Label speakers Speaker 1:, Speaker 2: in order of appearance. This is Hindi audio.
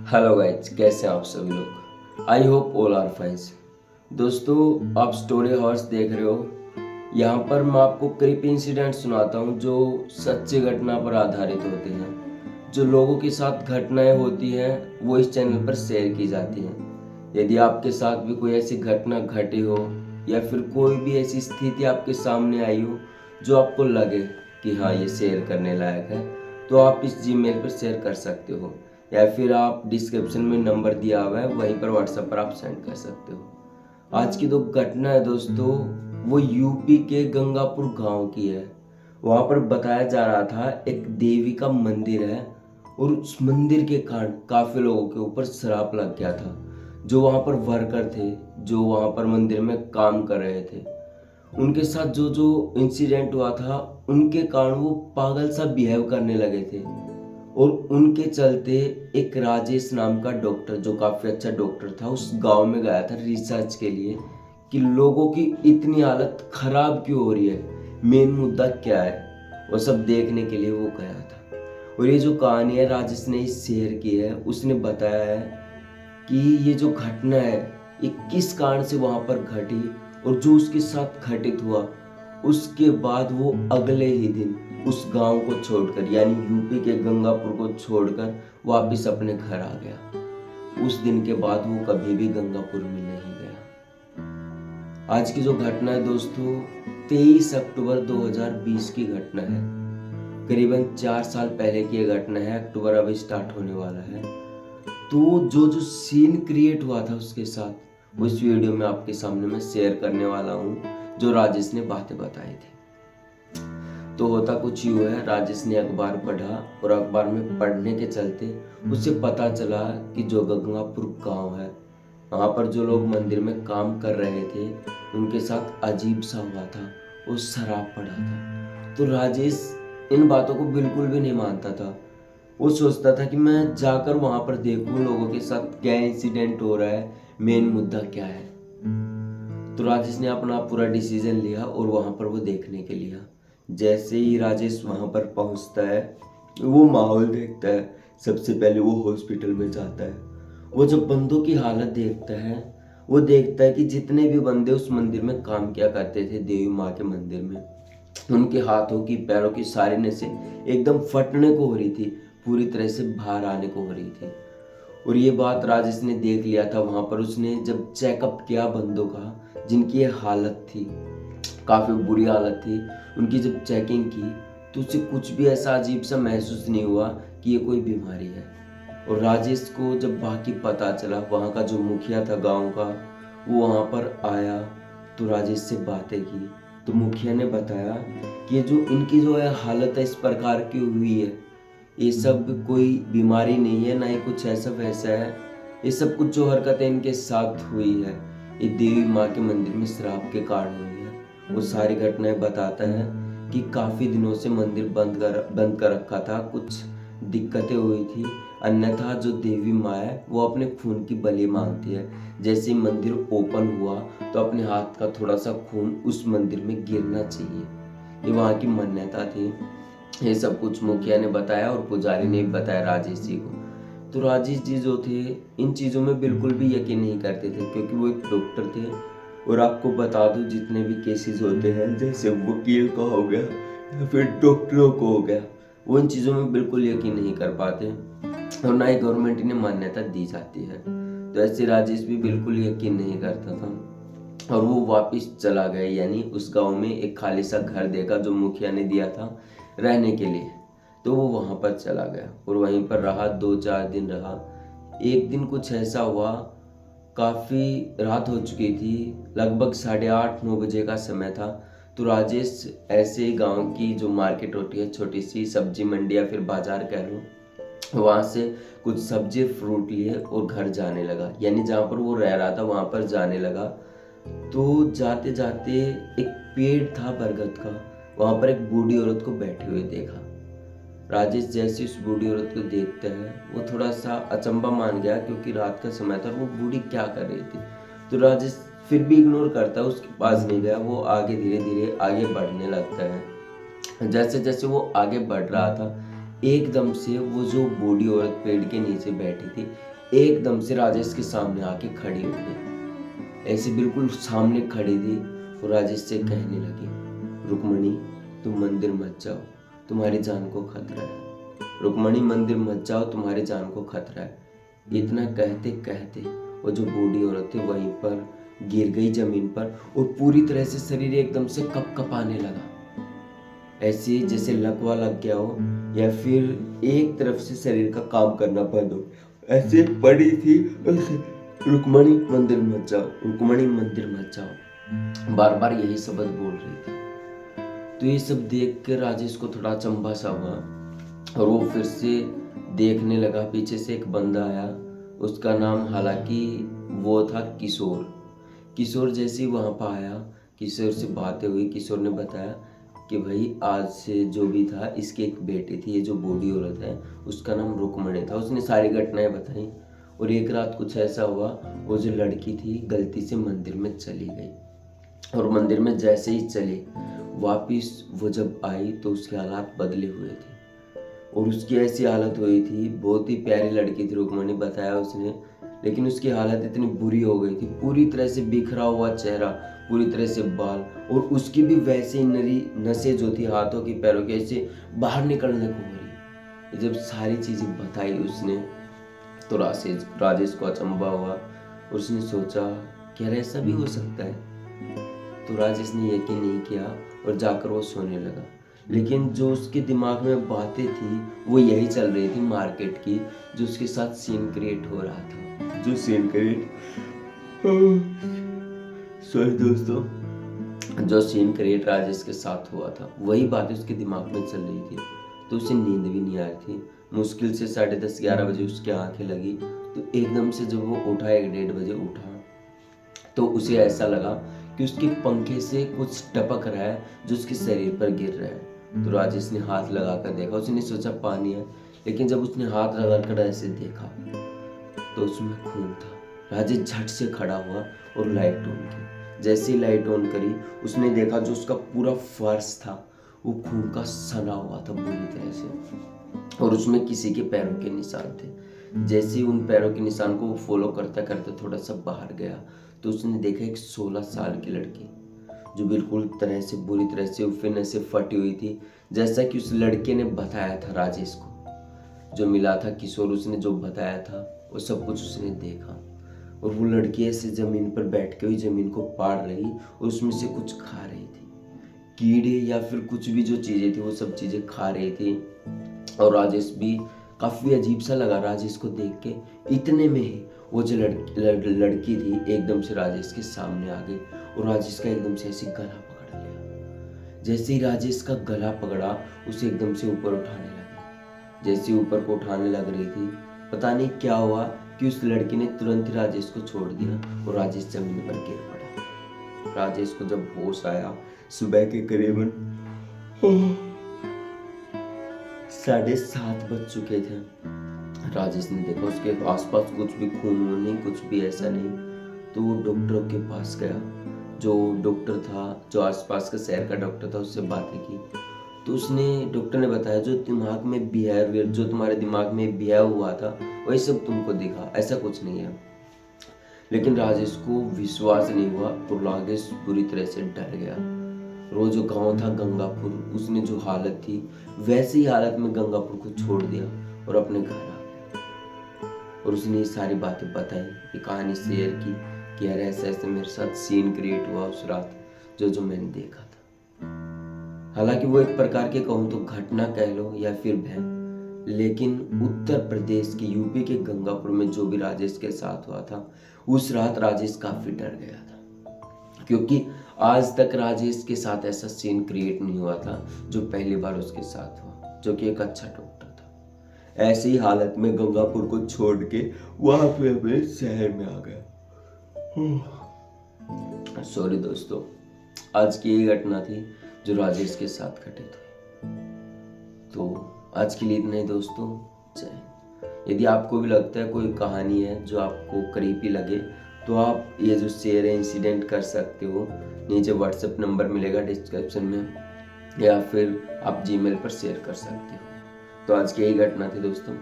Speaker 1: हेलो गाइज, कैसे हैं आप सभी लोग। I hope all are fines. दोस्तों, आप स्टोरी हॉर्स देख रहे हो। यहाँ पर मैं आपको क्रिप इंसिडेंट सुनाता हूँ जो सच्ची घटना पर आधारित होते हैं। जो लोगों के साथ घटनाएं होती हैं वो इस चैनल पर शेयर की जाती हैं। यदि आपके साथ भी कोई ऐसी घटना घटी हो या फिर कोई भी ऐसी स्थिति आपके सामने आई हो जो आपको लगे कि हाँ ये शेयर करने लायक है, तो आप इस जीमेल पर शेयर कर सकते हो या फिर आप डिस्क्रिप्शन में नंबर दिया हुआ है वहीं पर व्हाट्सएप पर आप सेंड कर सकते हो। आज की जो घटना है दोस्तों, वो यूपी के गंगापुर गांव की है। वहां पर बताया जा रहा था एक देवी का मंदिर है और उस मंदिर के कारण काफी लोगों के ऊपर श्राप लग गया था। जो वहां पर वर्कर थे, जो वहां पर मंदिर में काम कर रहे थे, उनके साथ जो जो इंसिडेंट हुआ था उनके कारण वो पागल सा बिहेव करने लगे थे। और उनके चलते एक राजेश नाम का डॉक्टर, जो काफी अच्छा डॉक्टर था, उस गांव में गया था रिसर्च के लिए कि लोगों की इतनी हालत खराब क्यों हो रही है, मेन मुद्दा क्या है, वो सब देखने के लिए वो गया था। और ये जो कहानी है राजेश ने इस शेयर की है, उसने बताया है कि ये जो घटना है ये किस कारण से वहां पर घटी और जो उसके साथ घटित हुआ उसके बाद वो अगले ही दिन उस गांव को छोड़कर, यानी यूपी के गंगापुर को छोड़कर वापस अपने घर आ गया। उस दिन के बाद वो कभी भी गंगापुर में नहीं गया। आज की जो घटना है दोस्तों, 23 अक्टूबर 2020 की घटना है। करीबन 4 साल पहले की ये घटना है। अक्टूबर अब स्टार्ट होने वाला है। तो जो जो सीन क्रिएट हुआ था उसके साथ, वो इस वीडियो में आपके सामने मैं शेयर करने वाला हूँ, जो राजेश ने बातें बताई थी। तो होता कुछ यूँ है, राजेश ने अखबार पढ़ा और अखबार में पढ़ने के चलते उसे पता चला कि जो गंगापुर गांव है वहाँ पर जो लोग मंदिर में काम कर रहे थे उनके साथ अजीब सा हुआ था, वो शराब पड़ा था। तो राजेश इन बातों को बिल्कुल भी नहीं मानता था। वो सोचता था कि मैं जाकर वहां पर देखूं लोगों के साथ क्या इंसिडेंट हो रहा है, मेन मुद्दा क्या है। तो राजेश ने अपना पूरा डिसीजन लिया और वहां पर वो देखने के लिया। जैसे ही राजेश वहां पर पहुंचता है, वो माहौल देखता है। सबसे पहले वो हॉस्पिटल में जाता है। वो जब बंदों की हालत देखता है, वो देखता है कि जितने भी बंदे उस मंदिर में काम किया करते थे, देवी माँ के मंदिर में, उनके हाथों की पैरों की सारी नसें एकदम फटने को हो रही थी, पूरी तरह से बाहर आने को हो रही थी। और ये बात राजेश ने देख लिया था। वहां पर उसने जब चेकअप किया बंदों का, जिनकी ये हालत थी, काफी बुरी हालत थी, उनकी जब चेकिंग की तो उसे कुछ भी ऐसा अजीब सा महसूस नहीं हुआ कि ये कोई बीमारी है। और राजेश को जब बाकी पता चला, वहाँ का जो मुखिया था गांव का, वो वहाँ पर आया तो राजेश से बातें की। तो मुखिया ने बताया कि ये जो इनकी जो है हालत है इस प्रकार की हुई है, ये सब कोई बीमारी नहीं है, ना ही कुछ ऐसा वैसा है। ये सब कुछ जो हरकतें इनके साथ हुई है, ये देवी माँ के मंदिर में श्राप के कारण हुई है। वो सारी घटनाएं बताता है कि काफी दिनों से मंदिर बंद कर रखा था, कुछ दिक्कतें हुई थी। अन्यथा जो देवी माँ है वो अपने खून की बलि मांगती है। जैसे ही मंदिर ओपन हुआ तो अपने हाथ का थोड़ा सा खून उस मंदिर में गिरना चाहिए, ये वहाँ की मान्यता थी। ये सब कुछ मुखिया ने बताया और पुजारी ने भी बताया राजेश जी को। तो राजेश जी जो थे इन चीज़ों में बिल्कुल भी यकीन नहीं करते थे, क्योंकि वो एक डॉक्टर थे। और आपको बता दूं, जितने भी केसेस होते हैं, जैसे वकील का हो गया या फिर डॉक्टरों को हो गया, वो इन चीज़ों में बिल्कुल यकीन नहीं कर पाते और ना ही गवर्नमेंट इन्हें मान्यता दी जाती है। तो ऐसे राजेश भी बिल्कुल यकीन नहीं करता था और वो वापस चला गया। यानी उस गांव में एक खाली सा घर देखा जो मुखिया ने दिया था रहने के लिए, तो वो वहां पर चला गया और वहीं पर रहा। 2-4 दिन रहा। एक दिन कुछ ऐसा हुआ, काफी रात हो चुकी थी, लगभग 8:30-9 बजे का समय था। तो राजेश ऐसे गांव की जो मार्केट होती है, छोटी सी सब्जी मंडी या फिर बाजार कह लो, वहां से कुछ सब्जी फ्रूट लिए और घर जाने लगा। यानी जहाँ पर वो रह रहा था वहां पर जाने लगा। तो जाते जाते एक पेड़ था बरगद का, वहां पर एक बूढ़ी औरत को बैठी हुई देखा। राजेश जैसे उस बूढ़ी औरत को देखता है, वो थोड़ा सा अचंभा मान गया, क्योंकि रात का समय था और वो बूढ़ी क्या कर रही थी। तो राजेश फिर भी इग्नोर करता है, उसके पास नहीं गया। वो आगे धीरे धीरे आगे बढ़ने लगता है। जैसे जैसे वो आगे बढ़ रहा था, एकदम से वो जो बूढ़ी औरत पेड़ के नीचे बैठी थी, एकदम से राजेश के सामने आके खड़ी हो गई। ऐसे बिल्कुल सामने खड़ी थी और राजेश से कहने लगी, रुक्मणी तुम मंदिर मत जाओ, तुम्हारी जान को खतरा है। रुक्मणी मंदिर मत जाओ, तुम्हारी जान को खतरा है। इतना कहते कहते वो जो बूढ़ी औरत थी वहीं पर गिर गई जमीन पर और पूरी तरह से शरीर एकदम से कपकपाने लगा, ऐसे जैसे लकवा लग गया हो या फिर एक तरफ से शरीर का काम करना बंद हो, ऐसे पड़ी थी। रुक्मणी मंदिर मत जाओ, रुक्मणी मंदिर मत जाओ, बार बार यही शब्द बोल रही थी। तो ये सब देख कर राजेश को थोड़ा अचंभा सा हुआ और वो फिर से देखने लगा। पीछे से एक बंदा आया, उसका नाम हालांकि वो था किशोर। किशोर जैसे ही वहाँ पर आया, किशोर से बातें हुई। किशोर ने बताया कि भाई आज से जो भी था, इसकी एक बेटी थी, ये जो बूढ़ी औरत है उसका नाम रुक्मणी था। उसने सारी घटनाएं बताई और एक रात कुछ ऐसा हुआ, वो जो लड़की थी गलती से मंदिर में चली गई और मंदिर में जैसे ही चली वापिस वो जब आई तो उसके हालात बदले हुए थे और उसकी ऐसी हालत हुई थी। बहुत ही प्यारी लड़की थी रुक्मणी, बताया उसने, लेकिन उसकी हालत इतनी बुरी हो गई थी, पूरी तरह से बिखरा हुआ चेहरा, पूरी तरह से बाल, और उसकी भी वैसे नरी नसें जो थी हाथों की पैरों की ऐसे बाहर निकलने को हो रही। जब सारी चीजें बताई उसने तो राजेश को अचंभा हुआ और उसने सोचा क्या ऐसा भी हो सकता है। तो राजेश ने यकीन नहीं किया और जाकर वो सोने लगा। लेकिन जो उसके दिमाग में बातें थी वो यही चल रही थी मार्केट की, जो उसके साथ सीन क्रिएट हो रहा था। जो सीन क्रिएट सॉरी दोस्तों, जो सीन क्रिएट राजेश के साथ हुआ था वही बातें उसके दिमाग में चल रही थी। तो उसे नींद भी नहीं आ रही थी। मुश्किल से 10:30-11 बजे उसकी आंखें लगी तो एकदम से जब वो उठा, 1-1:30 बजे उठा, तो उसे ऐसा लगा कि उसके पंखे से कुछ टपक रहा है जो उसके शरीर पर गिर रहा है। तो राजेश ने हाथ लगाकर देखा, उसने सोचा पानी है, लेकिन जब उसने हाथ लगाकर ऐसे देखा तो उसमें खून था। राजेश झट से खड़ा हुआ और लाइट ऑन की। जैसे ही लाइट ऑन करी उसने देखा जो उसका पूरा फर्श था वो खून का सना हुआ था बुरी तरह से, और उसमें किसी के पैरों के निशान थे। जैसे ही उन पैरों के निशान को वो फॉलो करते करते थोड़ा सा बाहर गया तो उसने देखा एक 16 साल की लड़की जो बिल्कुल तरह से बुरी तरह से उफिन से फटी हुई थी, जैसा कि उस लड़के ने बताया था राजेश को। जो मिला था किशोर, उसने जो बताया था वो सब कुछ उसने देखा और वो लड़की ऐसे जमीन पर बैठ के हुई जमीन को पाड़ रही और उसमें से कुछ खा रही थी, कीड़े या फिर कुछ भी जो चीजें थी वो सब चीजें खा रही थी। और राजेश भी काफी अजीब सा लगा राजेश को देख के। इतने में ही वो जो लड़की थी एकदम से राजेश के सामने आ गई और राजेश का एकदम से ऐसे गला पकड़ लिया। जैसे ही राजेश का गला पकड़ा उसे एकदम से ऊपर उठाने लगी। जैसे ऊपर को उठाने लग रही थी, पता नहीं क्या हुआ कि उस लड़की ने तुरंत ही राजेश को छोड़ दिया और राजेश जमीन पर गिर पड़ा। राजेश को जब होश आया सुबह के करीबन 7:30 बज चुके थे। राजेश ने देखा उसके आसपास कुछ भी खून नहीं, कुछ भी ऐसा नहीं। तो वो डॉक्टरों के पास गया। जो डॉक्टर था, जो आसपास का शहर का डॉक्टर था, उससे बातें की तो डॉक्टर ने बताया जो दिमाग में बिहेवियर, जो तुम्हारे दिमाग में बिहेव हुआ था वही सब तुमको दिखा, ऐसा कुछ नहीं है। लेकिन राजेश को विश्वास नहीं हुआ और राजेश पूरी तरह से डर गया। वो जो गांव था गंगापुर, उसने जो हालत थी वैसी ही हालत में गंगापुर को छोड़ दिया और अपने घर आ गया। और उसने ये सारी बातें बताई, ये कहानी शेयर की कि यार ऐसे ऐसे मेरे साथ सीन क्रिएट हुआ उस रात, जो मैंने देखा था। हालांकि वो एक प्रकार के कहूँ तो घटना कह लो या फिर भय, लेकिन उत्तर प्रदेश के यूपी के गंगापुर में जो भी राजेश के साथ हुआ था उस रात राजेश काफी डर गया था, क्योंकि आज तक राजेश के साथ ऐसा सीन क्रिएट नहीं हुआ था जो पहली बार उसके साथ हुआ, जो कि एक अच्छा डॉक्टर था। ऐसी ही हालत में गंगापुर को छोड़ के वहां पे अपने शहर में आ गया। सॉरी दोस्तों, आज की ये घटना थी जो राजेश के साथ घटित हुई। तो आज के लिए इतना ही दोस्तों, जय हिंद। यदि आपको भी लगता है कोई कहानी है जो आपको करीबी लगे तो आप ये जो शेयर है इंसिडेंट कर सकते हो। नीचे व्हाट्सएप नंबर मिलेगा डिस्क्रिप्शन में, या फिर आप जीमेल पर शेयर कर सकते हो। तो आज की यही घटना थी दोस्तों।